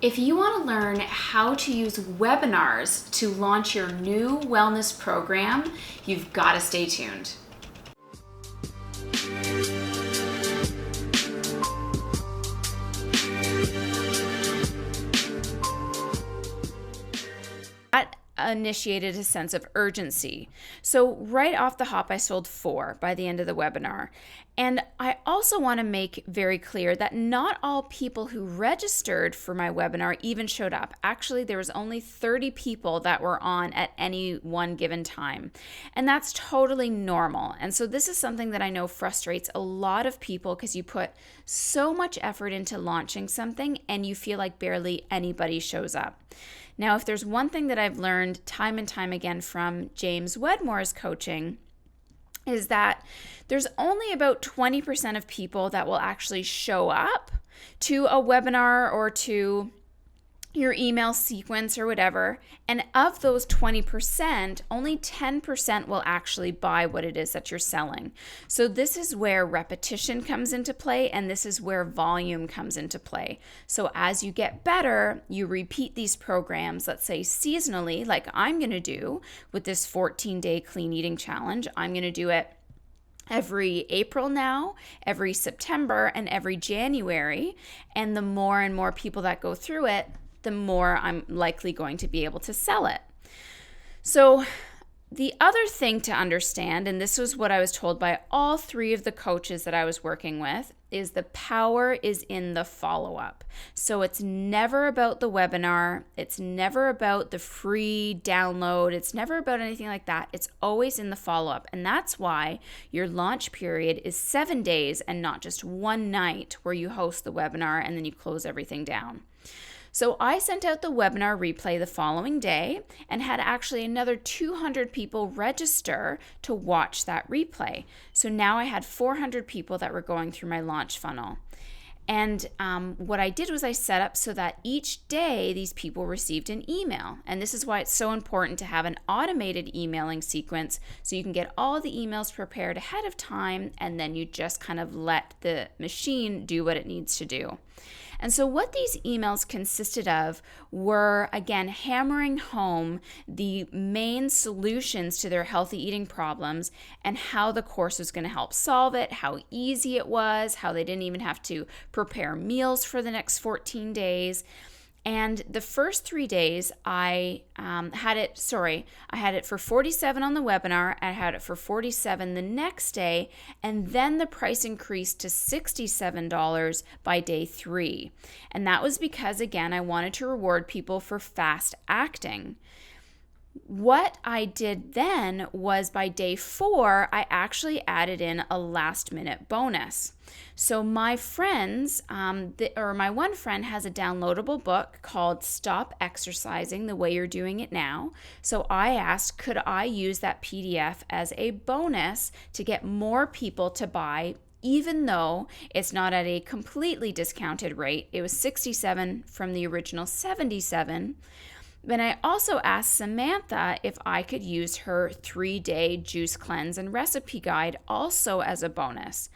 If you want to learn how to use webinars to launch your new wellness program, you've got to stay tuned. That initiated a sense of urgency. So right off the hop, I sold 4 by the end of the webinar. And I also want to make very clear that not all people who registered for my webinar even showed up. Actually, there was only 30 people that were on at any one given time. And that's totally normal. And so this is something that I know frustrates a lot of people because you put so much effort into launching something and you feel like barely anybody shows up. Now, if there's one thing that I've learned time and time again from James Wedmore's coaching, is that there's only about 20% of people that will actually show up to a webinar or to your email sequence or whatever. And of those 20%, only 10% will actually buy what it is that you're selling. So this is where repetition comes into play, and this is where volume comes into play. So as you get better, you repeat these programs, let's say seasonally, like I'm going to do with this 14-day clean eating challenge. I'm going to do it every April now, every September, and every January. And the more and more people that go through it, the more I'm likely going to be able to sell it. So the other thing to understand, and this was what I was told by all 3 of the coaches that I was working with, is the power is in the follow-up. So it's never about the webinar. It's never about the free download. It's never about anything like that. It's always in the follow-up. And that's why your launch period is 7 days and not just one night where you host the webinar and then you close everything down. So I sent out the webinar replay the following day and had actually another 200 people register to watch that replay. So now I had 400 people that were going through my launch funnel. And what I did was I set up so that each day these people received an email. And this is why it's so important to have an automated emailing sequence so you can get all the emails prepared ahead of time and then you just kind of let the machine do what it needs to do. And so what these emails consisted of were, again, hammering home the main solutions to their healthy eating problems and how the course was going to help solve it, how easy it was, how they didn't even have to prepare meals for the next 14 days. And the first 3 days, I had it for $47 on the webinar. I had it for $47 the next day, and then the price increased to $67 by day 3. And that was because, again, I wanted to reward people for fast acting. What I did then was by day 4, I actually added in a last minute bonus. So my friends, my one friend has a downloadable book called Stop Exercising the Way You're Doing It Now. So I asked, could I use that PDF as a bonus to get more people to buy, even though it's not at a completely discounted rate. It was $67 from the original $77. Then I also asked Samantha if I could use her 3-day juice cleanse and recipe guide also as a bonus.